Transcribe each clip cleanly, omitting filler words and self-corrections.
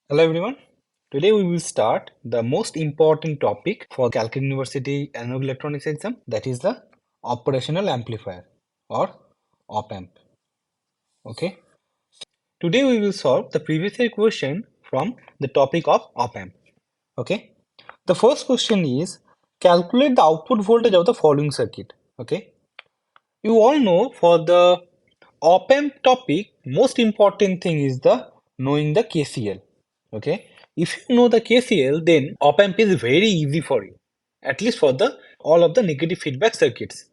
Hello everyone. Today we will start the most important topic for Calcutta University Annual Electronics exam, that is the operational amplifier or OPAMP. Okay. Today we will solve the previous year question from the topic of OPAMP. Okay. The first question is calculate the output voltage of the following circuit. Okay. You all know for the OPAMP topic, most important thing is the knowing the KCL. Okay, if you know the KCL, then OPAMP is very easy for you, at least for the all of the negative feedback circuits.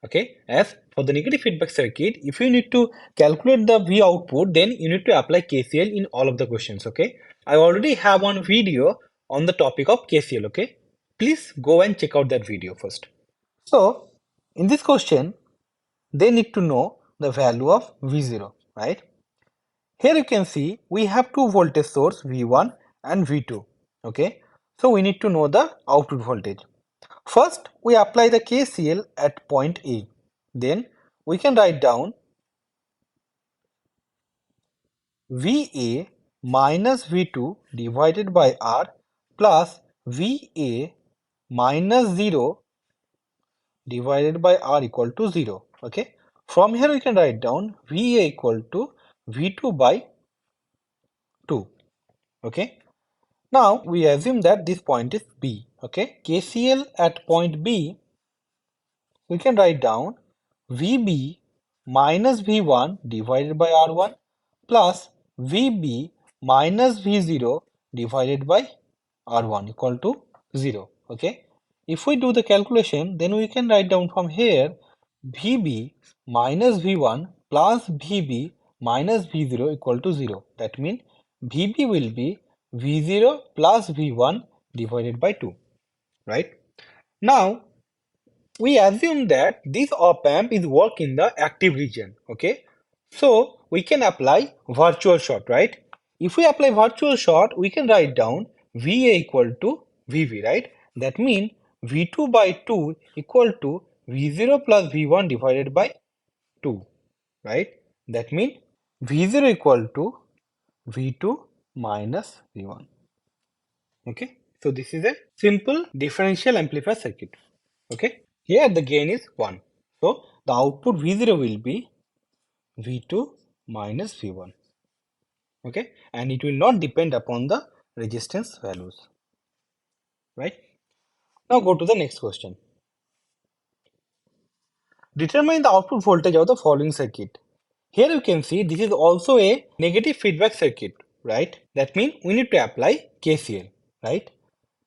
Okay, as for the negative feedback circuit, if you need to calculate the V output, then you need to apply KCL in all of the questions. Okay, I already have one video on the topic of KCL. Okay, please go and check out that video first. So, in this question, they need to know the value of V0, right? Here you can see we have two voltage source V1 and V2. Okay, so we need to know the output voltage. First, we apply the KCL at point A. Then we can write down VA minus V2 divided by R plus VA minus 0 divided by R equal to 0. Okay, from here we can write down VA equal to V2 by 2. Okay, now we assume that this point is B. Okay, KCL at point B, we can write down VB minus V1 divided by R1 plus VB minus V0 divided by R1 equal to 0. Okay, if we do the calculation, then we can write down from here VB minus V1 plus VB minus V0 equal to 0. That means VB will be V0 plus V1 divided by 2, right? Now, we assume that this op-amp is work in the active region, okay? So, we can apply virtual short, right? If we apply virtual short, we can write down VA equal to VV, right? That means V2 by 2 equal to V0 plus V1 divided by 2, right? That means V0 equal to V2 minus V1. Okay, so this is a simple differential amplifier circuit. Okay, here the gain is 1. So the output V0 will be V2 minus V1. Okay, and it will not depend upon the resistance values. Right, now go to the next question. Determine the output voltage of the following circuit. Here you can see this is also a negative feedback circuit, right? That means we need to apply KCL, right?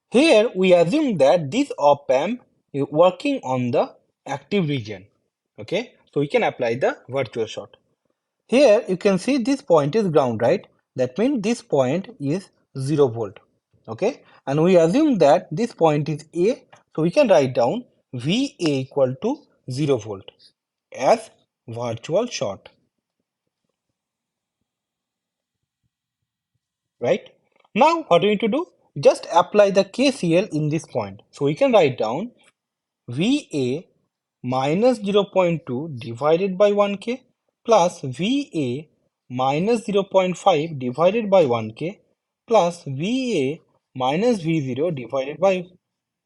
Here we assume that this op-amp is working on the active region. Okay, so we can apply the virtual short. Here you can see this point is ground, right? That means this point is 0 volt. Okay, and we assume that this point is A, so we can write down VA equal to 0 volt as virtual short, right? Now what do we need to do? Just apply the KCL in this point. So we can write down VA minus 0.2 divided by 1K plus VA minus 0.5 divided by 1K plus VA minus V0 divided by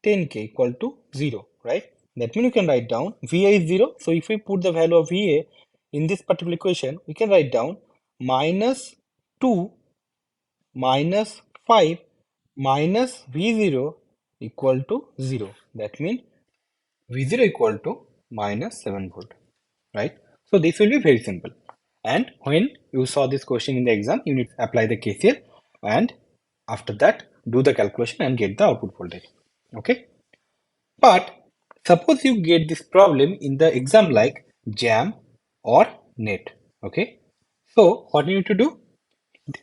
10K equal to 0, right? That means you can write down VA is 0. So if we put the value of VA in this particular equation, we can write down minus 2 minus 5 minus V0 equal to 0. That means V0 equal to minus 7 volt, right? So this will be very simple. And when you saw this question in the exam, you need to apply the KCL and after that do the calculation and get the output voltage. Okay. But suppose you get this problem in the exam like JAM or NET. Okay. So what you need to do?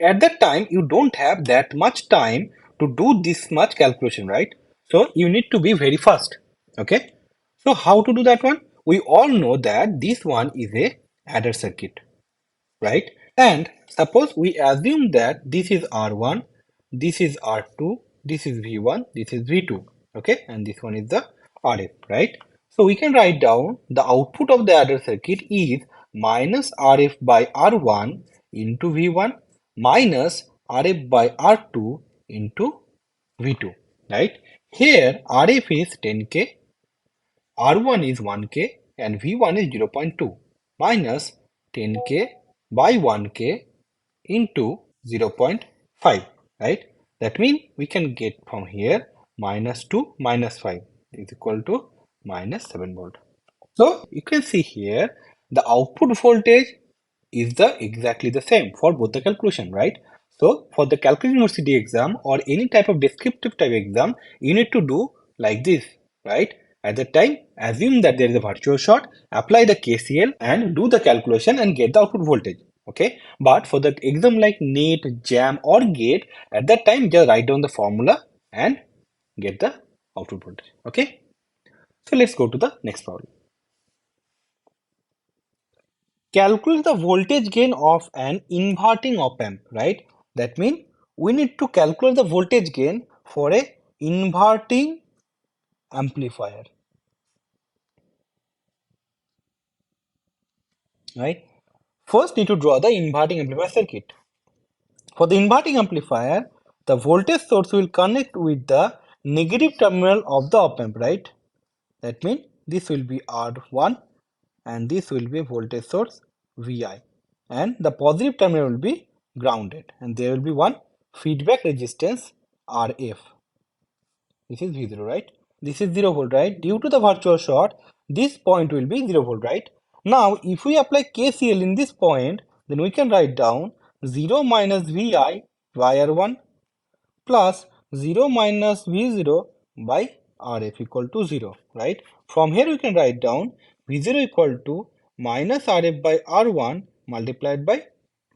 At that time, you don't have that much time to do this much calculation, right? So you need to be very fast. Okay. So how to do that one? We all know that this one is a adder circuit, right? And suppose we assume that this is R1, this is R2, this is V1, this is V2, okay? And this one is the RF, right? So we can write down the output of the adder circuit is minus RF by R1 into V1 minus Rf by R2 into V2, right? Here Rf is 10K, R1 is 1K and V1 is 0.2 minus 10K by 1K into 0.5, right? That means we can get from here minus 2 minus 5 is equal to minus 7 volt. So you can see here the output voltage is exactly the same for both the calculation, right? So for the Calcutta University exam or any type of descriptive type exam, you need to do like this, right? At the time, assume that there is a virtual short, apply the KCL and do the calculation and get the output voltage. Okay, but for the exam like NET, JAM or GATE, at that time just write down the formula and get the output voltage. Okay, so let's go to the next problem. Calculate the voltage gain of an inverting op-amp, right? That means we need to calculate the voltage gain for a inverting amplifier, right? First need to draw the inverting amplifier circuit. For the inverting amplifier, the voltage source will connect with the negative terminal of the op-amp, right? That means this will be R1 and this will be voltage source Vi, and the positive terminal will be grounded, and there will be one feedback resistance Rf. This is V0, right? This is 0 volt, right? Due to the virtual short, this point will be 0 volt, right? Now, if we apply KCL in this point, then we can write down 0 minus Vi by R1 plus 0 minus V0 by Rf equal to 0, right? From here we can write down V0 equal to minus Rf by R1 multiplied by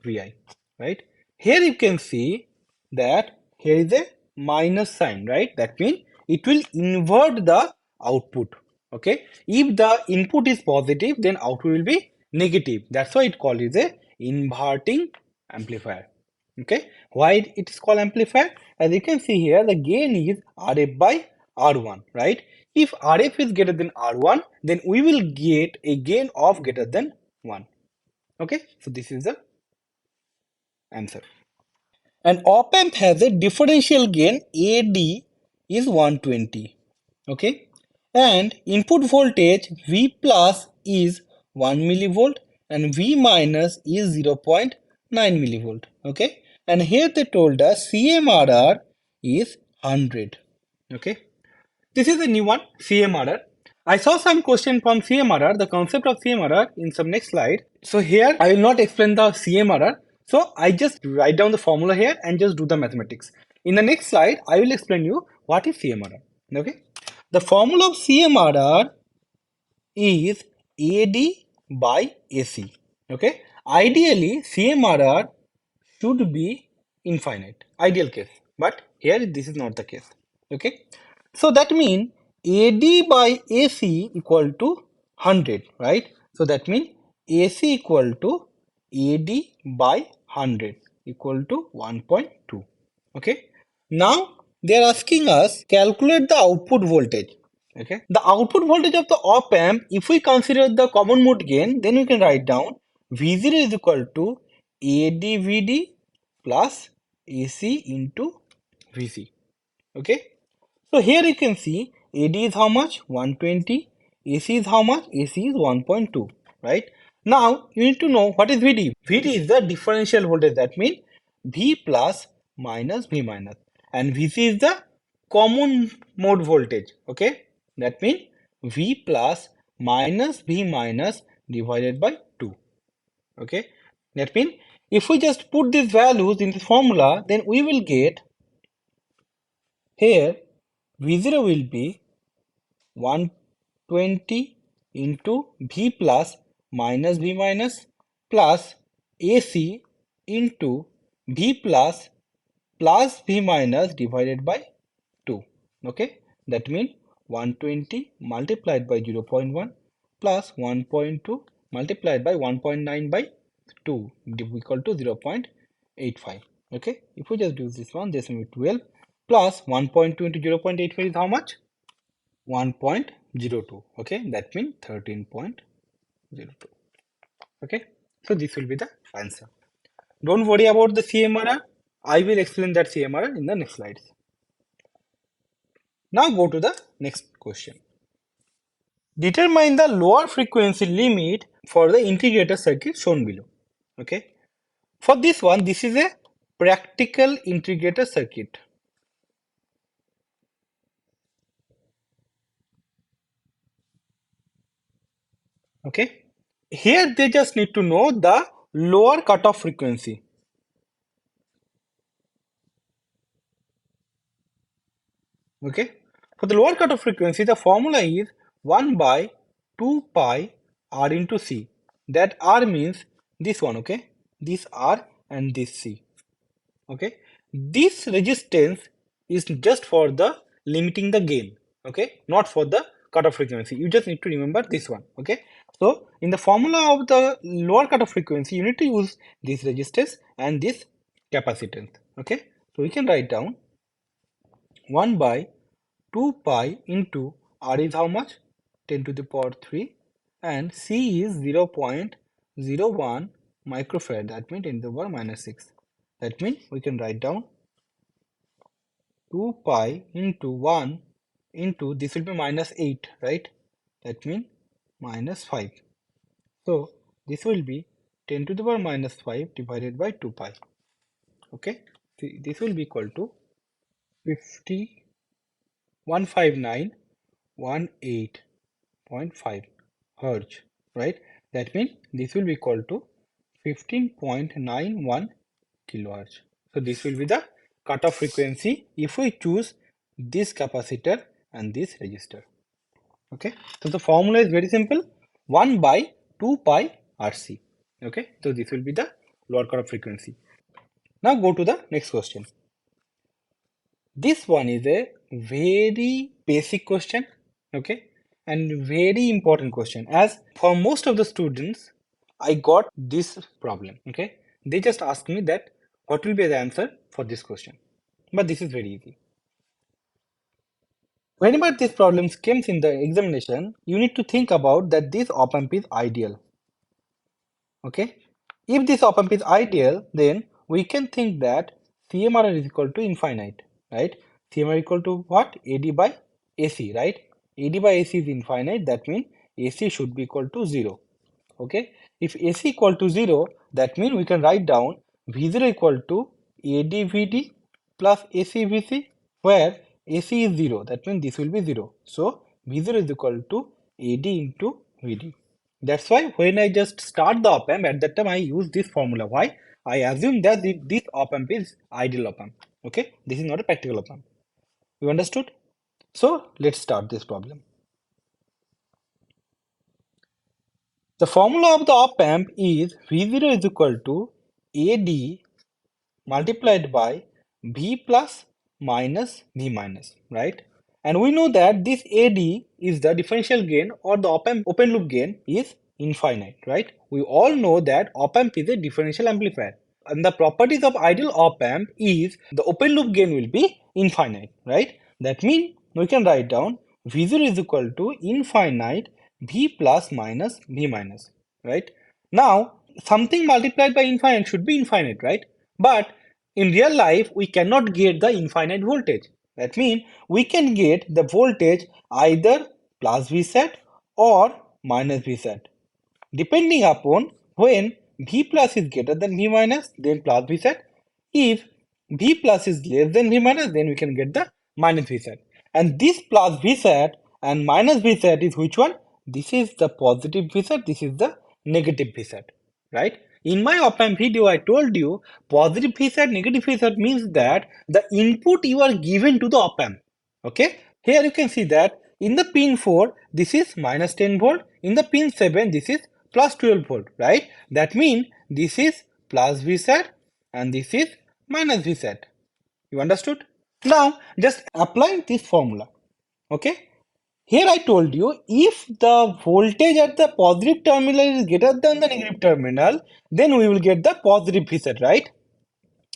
Vi, right? Here you can see that here is a minus sign, right? That means it will invert the output, okay? If the input is positive, then output will be negative. That's why it called is a inverting amplifier. Okay, why it is called amplifier? As you can see here, the gain is Rf by R1, right? If Rf is greater than R1, then we will get a gain of greater than 1. Okay, so this is the answer. An op-amp has a differential gain AD is 120. Okay, and input voltage V plus is 1 millivolt and V minus is 0.9 millivolt. Okay, and here they told us CMRR is 100. Okay, this is a new one, CMRR. I saw some question from CMRR, the concept of CMRR in some next slide. So here I will not explain the CMRR. So I just write down the formula here and just do the mathematics. In the next slide, I will explain you what is CMRR. Okay. The formula of CMRR is AD by AC. Okay. Ideally, CMRR should be infinite, ideal case. But here this is not the case. Okay. So that means AD by AC equal to 100, right? So that means AC equal to AD by 100 equal to 1.2. Okay. Now they are asking us calculate the output voltage. Okay. The output voltage of the op amp, if we consider the common mode gain, then we can write down V0 is equal to AdVd plus AC into Vc. Okay. So here you can see AD is how much? 120. AC is how much? AC is 1.2, right? Now you need to know what is VD. VD is the differential voltage. That means V plus minus V minus. And VC is the common mode voltage. Okay? That means V plus minus V minus divided by 2. Okay? That means if we just put these values in the formula, then we will get here V0 will be 120 into V plus minus V minus plus AC into V plus V minus divided by 2. Okay, that means 120 multiplied by 0.1 plus 1.2 multiplied by 1.9 by 2 equal to 0.85. Okay, if we just do this one, this will be 12 plus 1.2 into 0.85 is how much? 1.02. Okay, that means 13.02. Okay, so this will be the answer. Don't worry about the CMRR. I will explain that CMRR in the next slides. Now go to the next question. Determine the lower frequency limit for the integrator circuit shown below. Okay. For this one, this is a practical integrator circuit. Okay. Here they just need to know the lower cutoff frequency. Okay. For the lower cutoff frequency, the formula is 1 by 2 pi r into c. That r means this one, okay? This r and this c. Okay. This resistance is just for the limiting the gain, okay? Not for the cutoff frequency. You just need to remember this one, okay? So in the formula of the lower cutoff frequency, you need to use this resistance and this capacitance, okay? So we can write down 1 by 2 pi into r is how much? 10 to the power 3 and c is 0.01 microfarad, that means 10 to the power minus 6. That means we can write down 2 pi into 1 into this will be minus 8, right? That means minus 5. So this will be 10 to the power minus 5 divided by 2 pi. Okay, this will be equal to 159.18.5 hertz, right? That means this will be equal to 15.91 kilohertz. So this will be the cutoff frequency if we choose this capacitor and this resistor. Okay, so the formula is very simple, 1 by 2 pi RC. Okay, so this will be the lower cutoff frequency. Now go to the next question. This one is a very basic question, okay, and very important question, as for most of the students I got this problem. Okay, they just ask me that what will be the answer for this question, but this is very easy. Whenever these problems comes in the examination, you need to think about that this op-amp is ideal. Okay, if this op-amp is ideal, then we can think that CMRR is equal to infinite, right? CMRR equal to what? AD by AC, right? AD by AC is infinite, that means AC should be equal to 0. Okay, if AC equal to 0, that means we can write down V0 equal to AD/VD plus AC/VC, where AC is 0, that means this will be 0. So V0 is equal to AD into VD. That's why when I just start the op-amp, at that time I use this formula. Why? I assume that this op-amp is ideal op-amp. Okay, this is not a practical op-amp. You understood? So let's start this problem. The formula of the op-amp is V0 is equal to AD multiplied by V plus minus V minus, right? And we know that this AD is the differential gain, or the op-amp open loop gain is infinite, right? We all know that op-amp is a differential amplifier. And the properties of ideal op-amp is the open loop gain will be infinite, right? That means we can write down V0 is equal to infinite V plus minus V minus, right? Now, something multiplied by infinite should be infinite, right? But in real life, we cannot get the infinite voltage. That means we can get the voltage either plus Vsat or minus Vsat, depending upon when V plus is greater than V minus, then plus Vsat. If V plus is less than V minus, then we can get the minus Vsat. And this plus Vsat and minus Vsat is which one? This is the positive Vsat, this is the negative Vsat, right? In my op-amp video, I told you positive Vsat, negative Vsat means that the input you are given to the op-amp. Okay, here you can see that in the pin 4, this is minus 10 volt, in the pin 7, this is plus 12 volt, right? That means this is plus Vsat and this is minus Vsat. You understood? Now, just apply this formula. Okay, here I told you if the voltage at the positive terminal is greater than the negative terminal, then we will get the positive Vsat, right?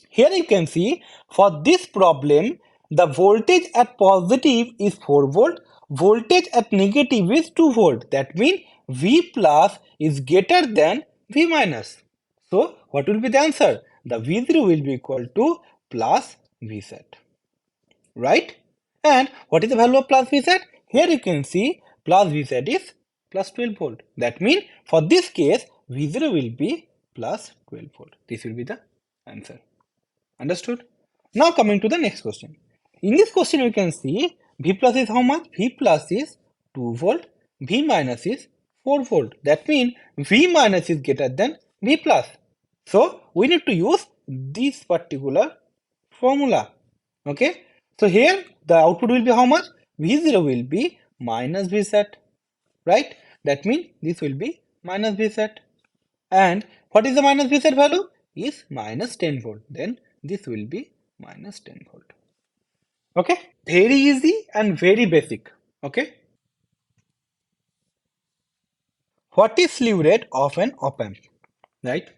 Here you can see for this problem, the voltage at positive is 4 volt, voltage at negative is 2 volt. That means V plus is greater than V minus. So what will be the answer? The V0 will be equal to plus Vsat, right? And what is the value of plus Vsat? Here you can see plus Vsat is plus 12 volt. That means for this case, V0 will be plus 12 volt. This will be the answer. Understood? Now coming to the next question. In this question you can see V plus is how much? V plus is 2 volt, V minus is 4 volt. That means V minus is greater than V plus. So we need to use this particular formula. Okay. So here the output will be how much? V0 will be minus Vsat. Right? That means this will be minus Vsat. And what is the minus Vsat value? Is minus 10 volt. Then this will be minus 10 volt. Okay, very easy and very basic. Okay, what is slew rate of an op-amp? Right,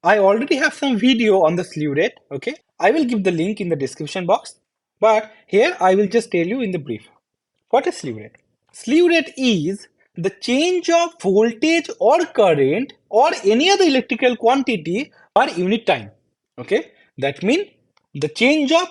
I already have some video on the slew rate. Okay, I will give the link in the description box, but here I will just tell you in the brief. What is slew rate? Slew rate is the change of voltage or current or any other electrical quantity per unit time. Okay, that means the change of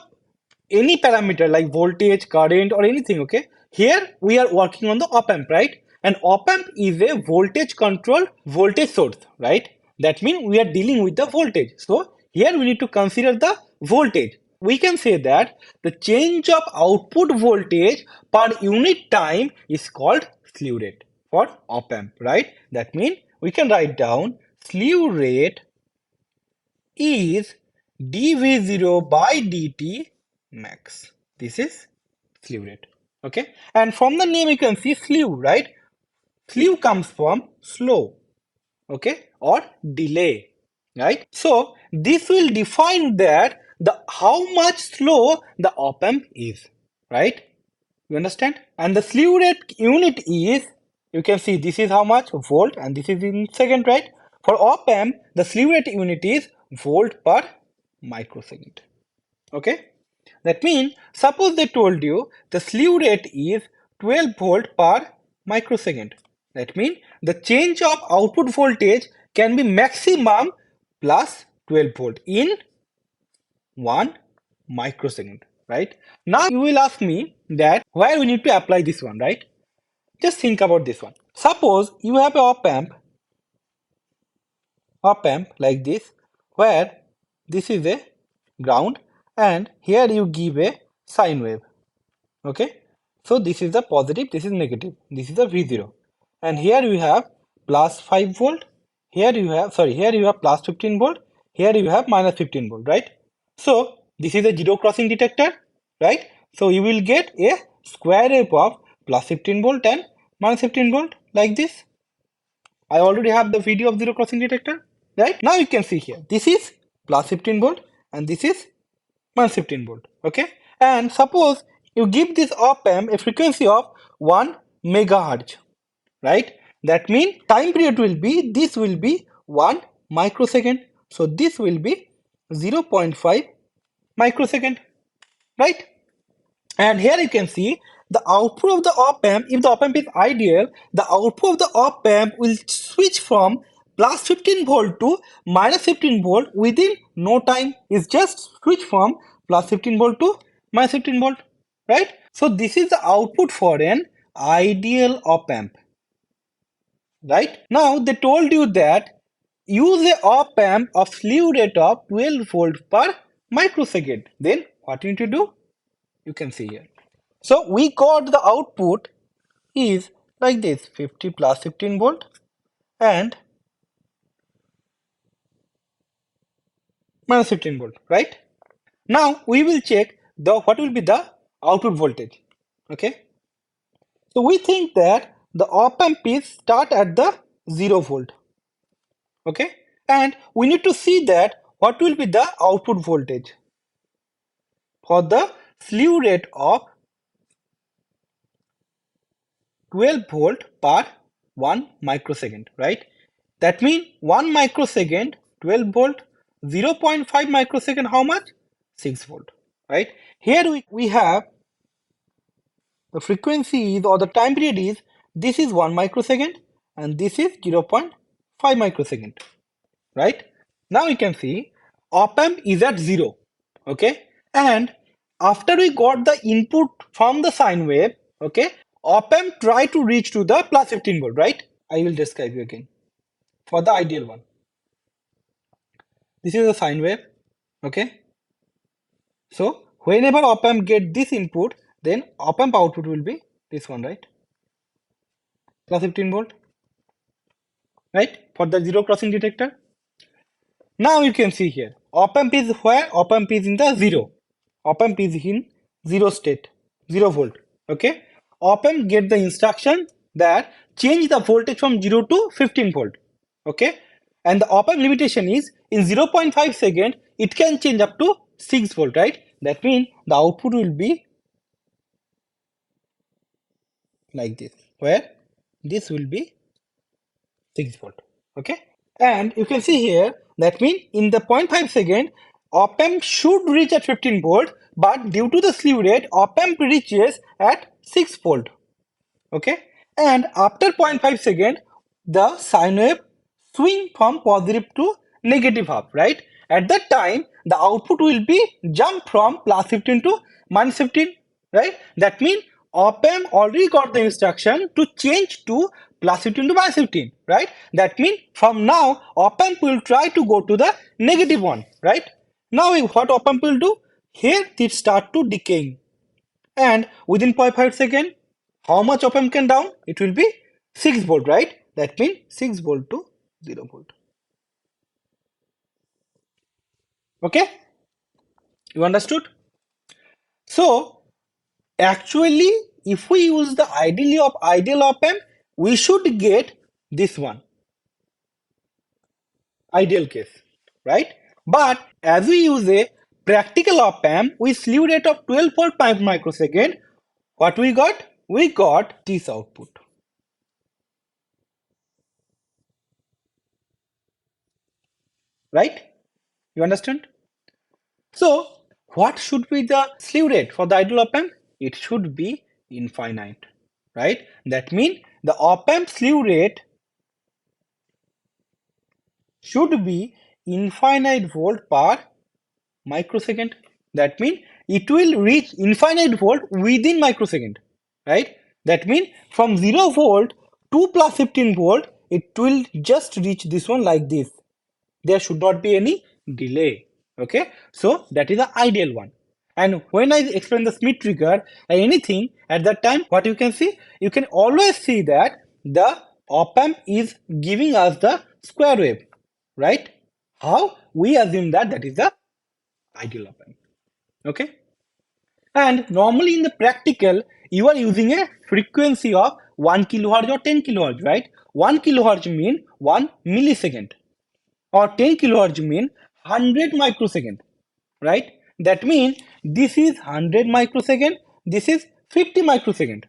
any parameter like voltage, current, or anything. Okay, here we are working on the op-amp, right? And op-amp is a voltage controlled voltage source, right? That means we are dealing with the voltage. So here we need to consider the voltage. We can say that the change of output voltage per unit time is called slew rate for op-amp, right? That means we can write down slew rate is dv0 by dt max. This is slew rate. Okay, and from the name you can see slew, right? Slew comes from slow, okay, or delay, right? So this will define that the how much slow the op-amp is, right? You understand? And the slew rate unit is, you can see this is how much volt and this is in second, right? For op-amp, the slew rate unit is volt per microsecond. Okay? That means, suppose they told you the slew rate is 12 volt per microsecond. That means the change of output voltage can be maximum plus 12 volt in 1 microsecond, right? Now you will ask me that why we need to apply this one, right? Just think about this one. Suppose you have a op-amp like this, where this is a ground and here you give a sine wave. Okay, so this is the positive, this is negative, this is the V0, and here you have plus 5 volt, here you have, sorry, here you have plus 15 volt, here you have minus 15 volt, right? So this is a zero crossing detector, right? So you will get a square wave of plus 15 volt and minus 15 volt like this. I already have the video of zero crossing detector, right? Now you can see here, this is plus 15 volt and this is minus 15 volt, okay? And suppose you give this op-amp a frequency of 1 megahertz, right? That means time period will be, this will be 1 microsecond. So this will be 0.5 microsecond, right? And here you can see the output of the op-amp, if the op-amp is ideal, the output of the op-amp will switch from plus 15 volt to minus 15 volt within no time. It's just switch from plus 15 volt to minus 15 volt, right? So this is the output for an ideal op-amp, right? Now they told you that use a op-amp of slew rate of 12 volt per microsecond. Then what you need to do? You can see here. So we got the output is like this, 50 plus 15 volt and minus 15 volt, right? Now we will check the what will be the output voltage. Okay. So we think that the op-amp is start at the 0 volt. Okay. And we need to see that what will be the output voltage for the slew rate of 12 volt per 1 microsecond, right? That means 1 microsecond, 12 volt, 0.5 microsecond, how much? 6 volt, right? Here we have the frequency is or the time period is, this is 1 microsecond and this is 0.5 microsecond, right? Now you can see op-amp is at 0, okay? And after we got the input from the sine wave, okay, op-amp try to reach to the plus 15 volt, right? I will describe you again for the ideal one. This is a sine wave, okay? So whenever op-amp get this input, then op-amp output will be this one, right? Plus 15 volt, right? For the zero crossing detector. Now you can see here, op-amp is where? Op-amp is in the zero. Op-amp is in zero state, 0 volt. Okay. Op-amp get the instruction that change the voltage from 0 to 15 volt. Okay. And the op-amp limitation is in 0.5 second, it can change up to 6 volt, right? That means the output will be like this, where this will be 6 volt. Okay. And you can see here, that means in the 0.5 second, op-amp should reach at 15 volt, but due to the slew rate, op-amp reaches at 6 volt. Okay. And after 0.5 second, the sine wave swing from positive to negative half, right? At that time, the output will be jump from plus 15 to minus 15, right? That means op-amp already got the instruction to change to plus 15 to minus 15, right? That means from now, op-amp will try to go to the negative one, right? Now what op-amp will do? Here it start to decaying, and within 0.5 second, how much op-amp can down? It will be 6 volt, right? That means 6 volt to 0 volt. Okay, you understood? So actually, if we use the ideal op-amp, we should get this one, ideal case, right? But as we use a practical op-amp with slew rate of 12 volt per microsecond, what we got? We got this output. Right? You understand? So what should be the slew rate for the ideal op-amp? It should be infinite, right? That means the op-amp slew rate should be infinite volt per microsecond. That means it will reach infinite volt within microsecond, right? That means from 0 volt to plus 15 volt, it will just reach this one like this. There should not be any delay. Okay, so that is the ideal one. And when I explain the Smith trigger or anything at that time, what you can see, you can always see that the op-amp is giving us the square wave, right? How? We assume that that is the ideal op-amp. Okay, and normally in the practical, you are using a frequency of 1 kilohertz or 10 kilohertz, right? 1 kilohertz means 1 millisecond, or 10 kilohertz mean 100 microsecond, right? That means this is 100 microsecond, this is 50 microsecond,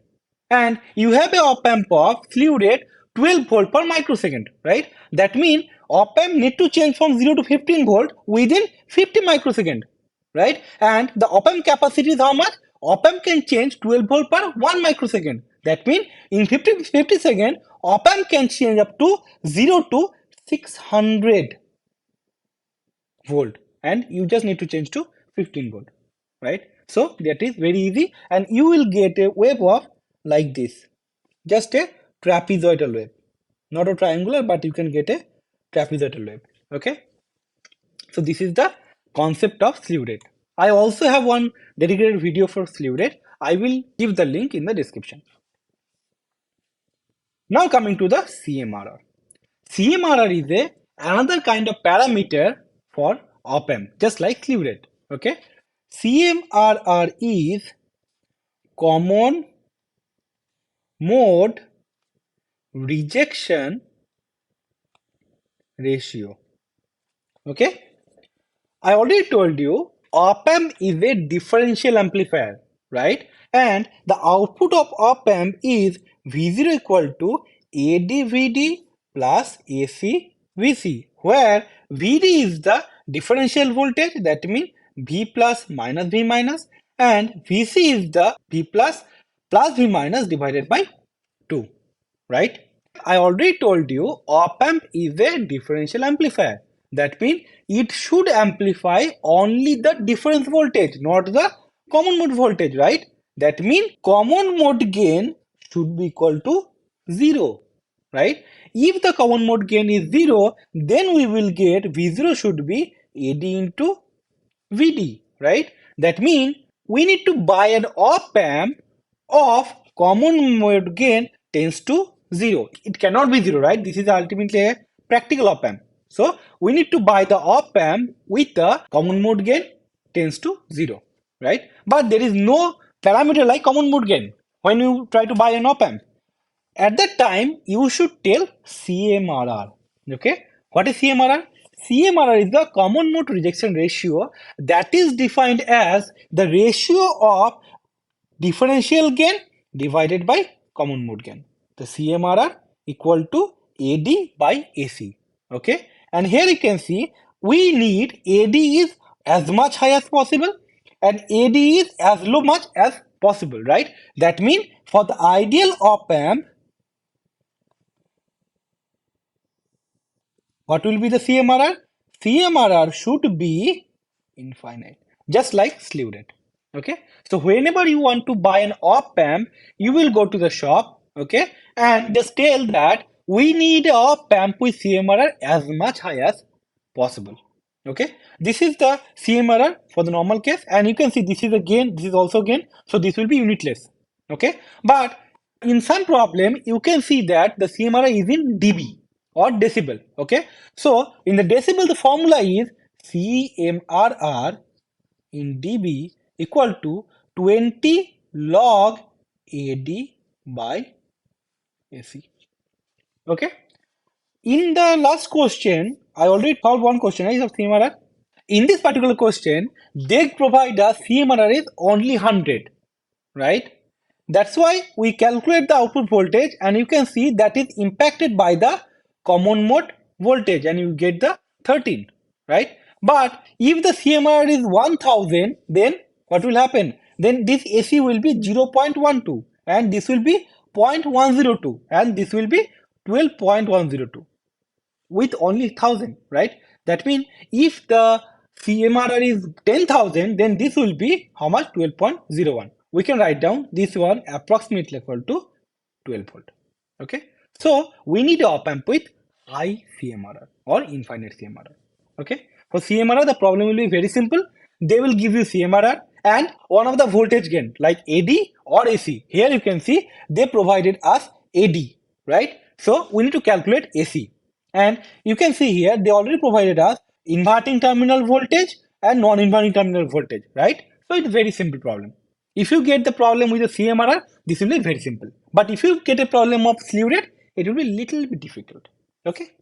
and you have a op-amp of slew rate 12 volt per microsecond, right? That means op-amp need to change from 0 to 15 volt within 50 microsecond, right? And the op-amp capacity is how much? Op-amp can change 12 volt per 1 microsecond. That means in 50 seconds, op-amp can change up to 0 to 600 volt, and you just need to change to 15 volt, right? So that is very easy, and you will get a wave of like this, just a trapezoidal wave, not a triangular, but you can get a trapezoidal wave. Okay, so this is the concept of slew rate. I also have one dedicated video for slew rate. I will give the link in the description. Now coming to the CMRR. CMRR is another kind of parameter for op-amp, just like slew rate. Okay, CMRR is common mode rejection ratio. Okay, I already told you op-amp is a differential amplifier, right? And the output of op-amp is V0 equal to AdVd plus AcVc, where Vd is the differential voltage, that means V plus minus V minus, and Vc is the V plus plus V minus divided by 2, right? I already told you op-amp is a differential amplifier. That means it should amplify only the difference voltage, not the common mode voltage, right? That means common mode gain should be equal to 0, right? If the common mode gain is 0, then we will get V0 should be AD into VD, right? That means we need to buy an op-amp of common mode gain tends to 0. It cannot be 0, right? This is ultimately a practical op-amp. So we need to buy the op-amp with the common mode gain tends to 0, right? But there is no parameter like common mode gain when you try to buy an op-amp. At that time, you should tell CMRR. Okay, what is CMRR? CMRR is the common mode rejection ratio that is defined as the ratio of differential gain divided by common mode gain. The CMRR equal to AD by AC. Okay, and here you can see we need AD is as much high as possible and AD is as low much as possible, right? That means for the ideal op-amp, what will be the CMRR? CMRR should be infinite, just like slew rate. Okay, so whenever you want to buy an op-amp, you will go to the shop, okay, and just tell that we need an op-amp with CMRR as much high as possible. Okay, this is the CMRR for the normal case, and you can see this is a gain, this is also gain, so this will be unitless. Okay, but in some problem you can see that the CMRR is in dB or decibel. Okay, so in the decibel the formula is CMRR in dB equal to 20 log AD by AC. Okay, in the last question I already solved one question is of CMRR. In this particular question they provide us CMRR is only 100, right? That's why we calculate the output voltage and you can see that is impacted by the common mode voltage and you get the 13, right? But if the CMRR is 1000, then what will happen? Then this AC will be 0.12 and this will be 0.102 and this will be 12.102 with only 1000, right? That means if the CMRR is 10,000, then this will be how much? 12.01. We can write down this one approximately equal to 12 volt. Okay, so we need a op amp with high CMRR or infinite CMRR. Okay, for CMRR the problem will be very simple. They will give you CMRR and one of the voltage gain like AD or AC. Here you can see they provided us AD, right? So we need to calculate AC. And you can see here they already provided us inverting terminal voltage and non-inverting terminal voltage, right? So it's a very simple problem. If you get the problem with the CMRR, this will be very simple. But if you get a problem of slew rate, it will be a little bit difficult. Okay.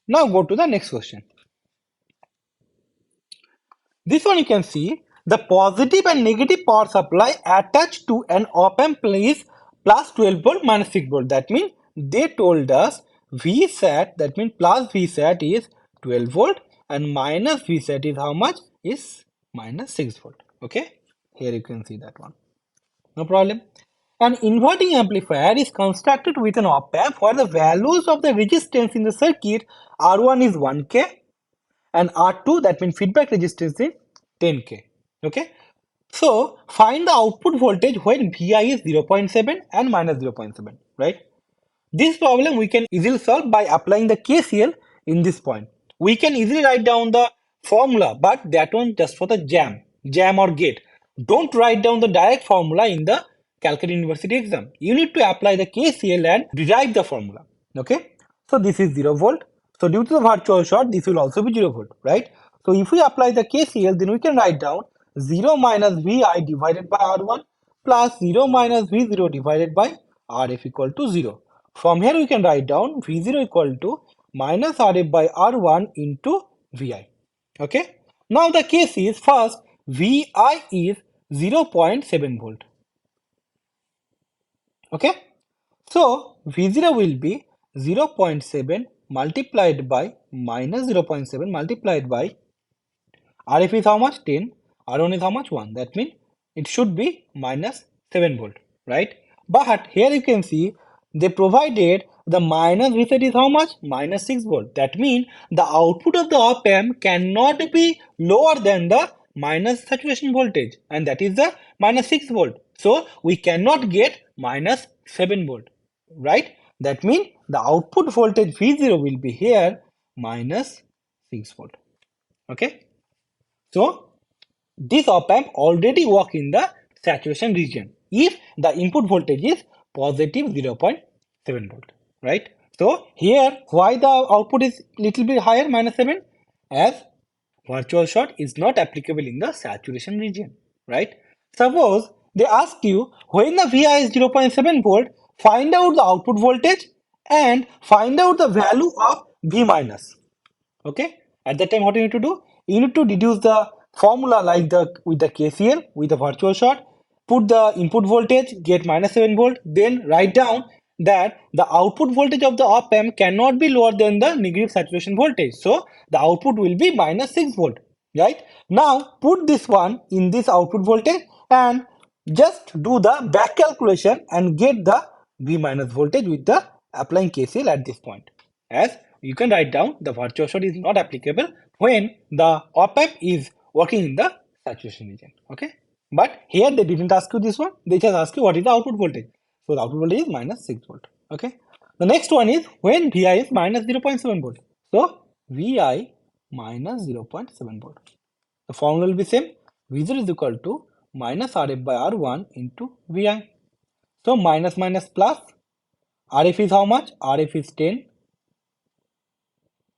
Now go to the next question. This one you can see the positive and negative power supply attached to an op-amp is plus 12 volt minus 6 volt. That means they told us Vsat, that means plus Vsat is 12 volt and minus Vsat is how much? Is minus 6 volt. Okay, here you can see that one. No problem. An inverting amplifier is constructed with an op-amp where the values of the resistance in the circuit R1 is 1K and R2, that means feedback resistance, is 10K. Okay, so find the output voltage when Vi is 0.7 and minus 0.7, right? This problem we can easily solve by applying the KCL in this point. We can easily write down the formula, but that one just for the jam or gate. Don't write down the direct formula in the Calcutta University exam. You need to apply the KCL and derive the formula. Okay, so this is 0 volt. So due to the virtual short, this will also be 0 volt, right? So if we apply the KCL, then we can write down 0 minus Vi divided by R1 plus 0 minus V0 divided by Rf equal to 0. From here we can write down V0 equal to minus Rf by R1 into Vi. Okay. Now the case is first Vi is 0.7 volt. Okay. So V0 will be 0.7 multiplied by minus 0.7 multiplied by Rf is how much? 10. R1 is how much? 1. That means it should be minus 7 volt, right? But here you can see they provided the minus Vsat is how much? Minus 6 volt. That means the output of the op-amp cannot be lower than the minus saturation voltage, and that is the minus 6 volt. So we cannot get minus 7 volt, right? That means the output voltage V0 will be here minus 6 volt. Okay, so this op-amp already work in the saturation region if the input voltage is positive 0.7 volt, right? So here why the output is little bit higher, minus 7, as virtual short is not applicable in the saturation region, right? Suppose they ask you when the Vi is 0.7 volt, find out the output voltage and find out the value of V minus. Okay, at that time what you need to do, you need to deduce the formula like the with the KCL with the virtual short, put the input voltage, get minus 7 volt, then write down that the output voltage of the op amp cannot be lower than the negative saturation voltage, so the output will be minus 6 volt, right? Now put this one in this output voltage and just do the back calculation and get the V minus voltage with the applying KCL at this point. As you can write down, the virtual short is not applicable when the op-amp is working in the saturation region. Okay, but here they didn't ask you this one, they just ask you what is the output voltage. So the output voltage is minus 6 volt. Okay, the next one is when Vi is minus 0.7 volt. So Vi minus 0.7 volt. The formula will be same. V0 is equal to minus Rf by R1 into Vi. So minus minus plus. Rf is how much? Rf is 10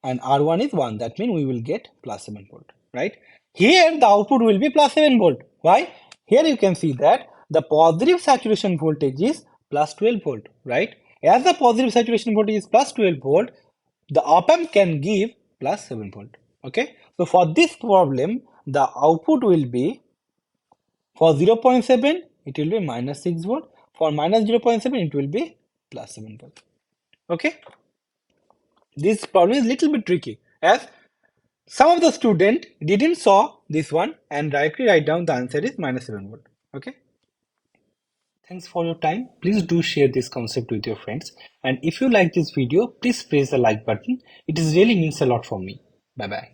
and R1 is 1. That means we will get plus 7 volt, right? Here the output will be plus 7 volt. Why? Here you can see that the positive saturation voltage is plus 12 volt, right? As the positive saturation voltage is plus 12 volt, the op-amp can give plus 7 volt. Okay, so for this problem, the output will be for 0.7, it will be minus 6 volt. For minus 0.7, it will be plus 7 volt. Okay, this problem is little bit tricky as some of the student didn't saw this one and directly write down the answer is minus 7 volt. Okay. Thanks for your time. Please do share this concept with your friends. And if you like this video, please press the like button. It is really means a lot for me. Bye bye.